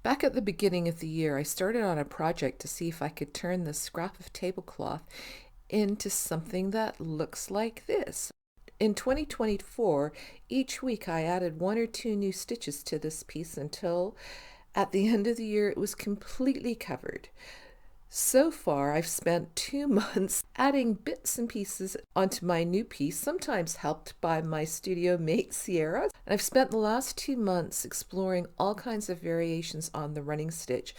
Back at the beginning of the year, I started on a project to see if I could turn this scrap of tablecloth into something that looks like this. In 2024, each week I added one or two new stitches to this piece until at the end of the year it was completely covered. So far, I've spent 2 months adding bits and pieces onto my new piece, sometimes helped by my studio mate Sierra. And I've spent the last 2 months exploring all kinds of variations on the running stitch.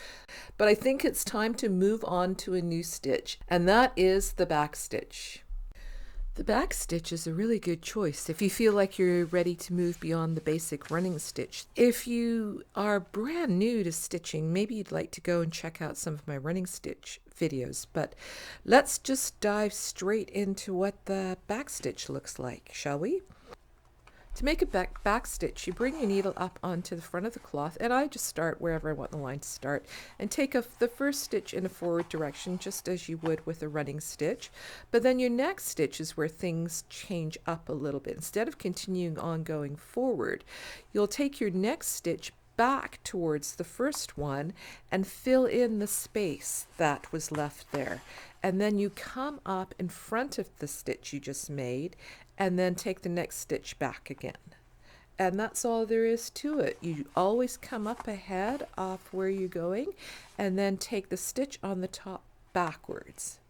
But I think it's time to move on to a new stitch, and that is the back stitch. The back stitch is a really good choice if you feel like you're ready to move beyond the basic running stitch. If you are brand new to stitching, maybe you'd like to go and check out some of my running stitch videos, but let's just dive straight into what the back stitch looks like, shall we? To make a back stitch, you bring your needle up onto the front of the cloth, and I just start wherever I want the line to start, and take the first stitch in a forward direction, just as you would with a running stitch. But then your next stitch is where things change up a little bit. Instead of continuing on going forward, you'll take your next stitch back towards the first one and fill in the space that was left there. And then you come up in front of the stitch you just made and then take the next stitch back again. And that's all there is to it. You always come up ahead of where you're going and then take the stitch on the top backwards.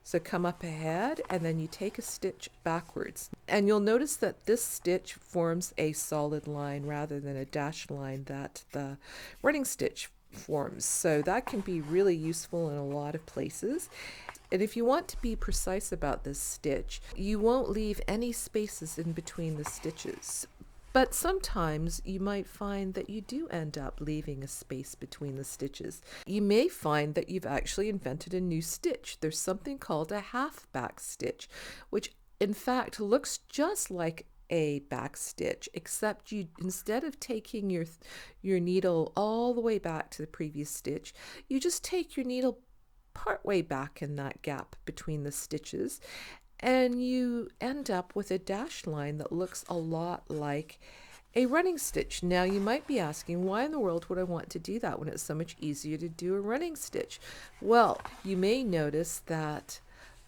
So come up ahead and then you take a stitch backwards. And you'll notice that this stitch forms a solid line rather than a dashed line that the running stitch forms. So that can be really useful in a lot of places. And if you want to be precise about this stitch, you won't leave any spaces in between the stitches. But sometimes you might find that you do end up leaving a space between the stitches. You may find that you've actually invented a new stitch. There's something called a half back stitch, which in fact looks just like a back stitch, except you, instead of taking your needle all the way back to the previous stitch, you just take your needle part way back in that gap between the stitches, and you end up with a dashed line that looks a lot like a running stitch. Now you might be asking, why in the world would I want to do that when it's so much easier to do a running stitch? Well, you may notice that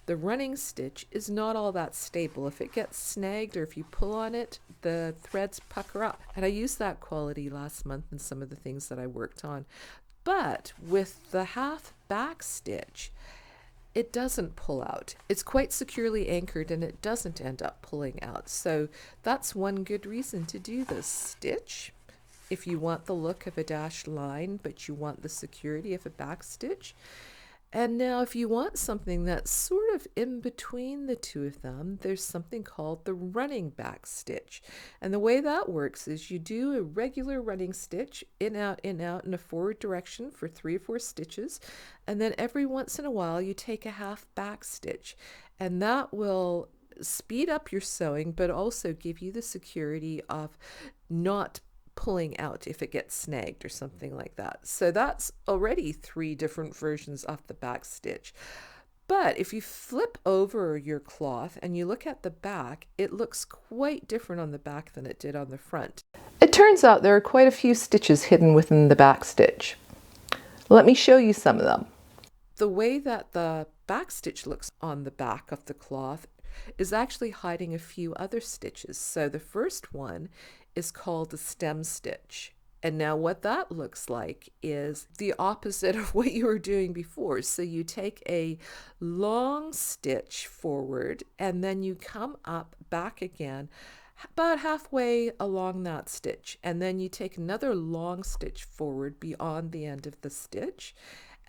the running stitch is not all that stable. If it gets snagged or if you pull on it, the threads pucker up. And I used that quality last month in some of the things that I worked on. But with the half back stitch, it doesn't pull out. It's quite securely anchored and it doesn't end up pulling out. So that's one good reason to do this stitch. If you want the look of a dashed line, but you want the security of a back stitch. And now if you want something that's sort of in between the two of them, there's something called the running back stitch. And the way that works is you do a regular running stitch, in, out, in a forward direction for 3 or 4 stitches. And then every once in a while you take a half back stitch. And that will speed up your sewing, but also give you the security of not pulling out if it gets snagged or something like that. So that's already 3 different versions of the back stitch. But if you flip over your cloth and you look at the back, it looks quite different on the back than it did on the front. It turns out there are quite a few stitches hidden within the back stitch. Let me show you some of them. The way that the back stitch looks on the back of the cloth is actually hiding a few other stitches. So the first one is called the stem stitch. And now what that looks like is the opposite of what you were doing before. So you take a long stitch forward and then you come up back again about halfway along that stitch. And then you take another long stitch forward beyond the end of the stitch.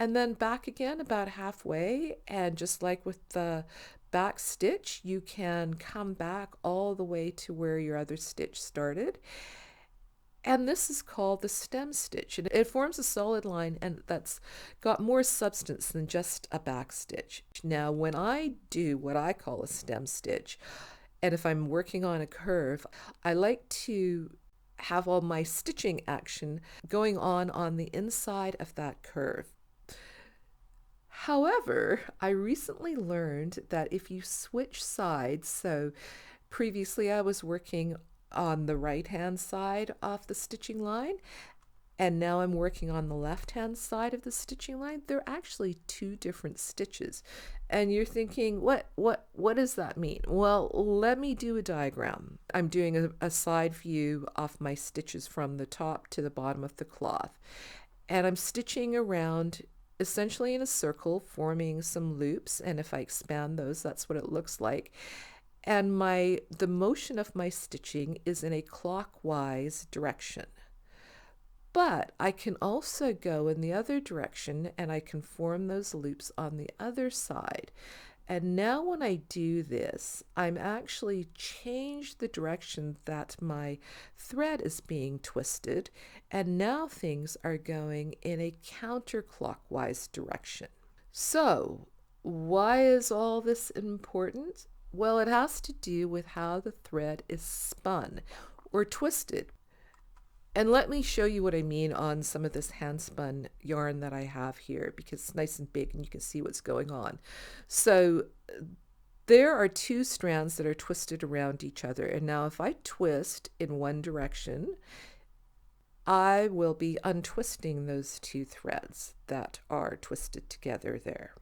And then back again about halfway, and just like with the back stitch, you can come back all the way to where your other stitch started. And this is called the stem stitch. And it forms a solid line and that's got more substance than just a back stitch. Now, when I do what I call a stem stitch, and if I'm working on a curve, I like to have all my stitching action going on the inside of that curve. However, I recently learned that if you switch sides, so previously I was working on the right hand side of the stitching line, and now I'm working on the left-hand side of the stitching line. They're actually two different stitches. And you're thinking, what does that mean? Well, let me do a diagram. I'm doing a side view of my stitches from the top to the bottom of the cloth. And I'm stitching around essentially in a circle, forming some loops. And if I expand those, that's what it looks like. And the motion of my stitching is in a clockwise direction. But I can also go in the other direction and I can form those loops on the other side. And now when I do this, I'm actually changed the direction that my thread is being twisted, and now things are going in a counterclockwise direction. So why is all this important? Well, it has to do with how the thread is spun or twisted. And let me show you what I mean on some of this hand spun yarn that I have here, because it's nice and big and you can see what's going on. So there are two strands that are twisted around each other. And now if I twist in one direction, I will be untwisting those two threads that are twisted together there.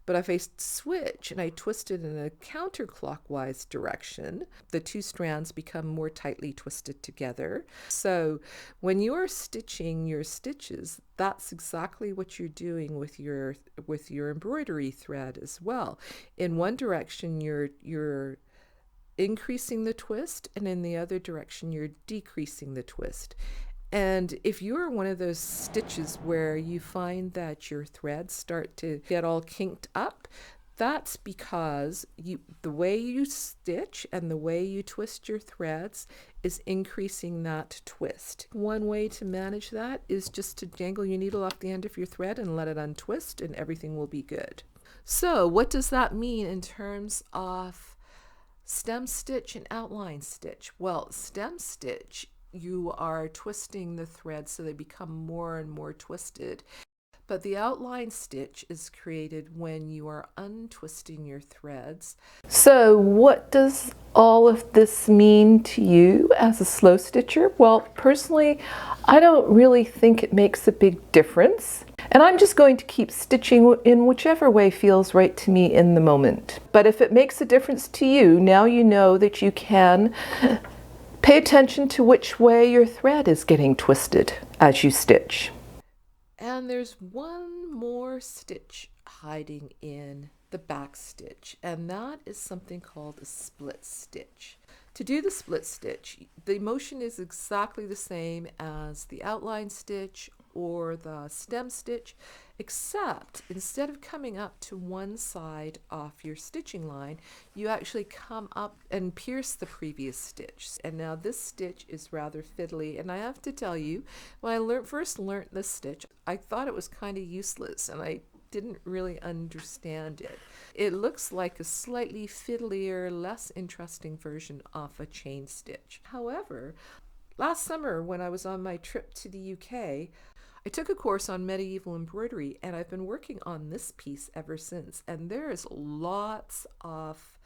But if I switch and I twist it in a counterclockwise direction, the two strands become more tightly twisted together. So when you're stitching your stitches, that's exactly what you're doing with your embroidery thread as well. In one direction, you're increasing the twist, and in the other direction, you're decreasing the twist. And if you're one of those stitches where you find that your threads start to get all kinked up, that's because the way you stitch and the way you twist your threads is increasing that twist. One way to manage that is just to dangle your needle off the end of your thread and let it untwist, and everything will be good. So what does that mean in terms of stem stitch and outline stitch? Well, stem stitch, you are twisting the threads so they become more and more twisted. But the outline stitch is created when you are untwisting your threads. So what does all of this mean to you as a slow stitcher? Well, personally, I don't really think it makes a big difference. And I'm just going to keep stitching in whichever way feels right to me in the moment. But if it makes a difference to you, now you know that you can pay attention to which way your thread is getting twisted as you stitch. And there's one more stitch hiding in the back stitch, and that is something called a split stitch. To do the split stitch, the motion is exactly the same as the outline stitch or the stem stitch, except instead of coming up to one side off your stitching line, you actually come up and pierce the previous stitch. And now this stitch is rather fiddly, and I have to tell you, when I first learned this stitch, I thought it was kind of useless, and I didn't really understand it. It looks like a slightly fiddlier, less interesting version of a chain stitch. However, last summer when I was on my trip to the UK, I took a course on medieval embroidery, and I've been working on this piece ever since. And there is lots of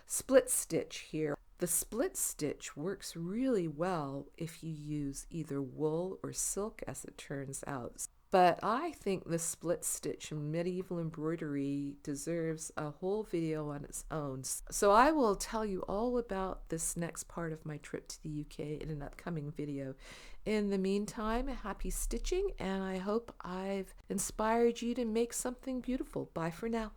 split stitch here. The split stitch works really well if you use either wool or silk, as it turns out. But I think the split stitch in medieval embroidery deserves a whole video on its own. So I will tell you all about this next part of my trip to the UK in an upcoming video. In the meantime, happy stitching, and I hope I've inspired you to make something beautiful. Bye for now.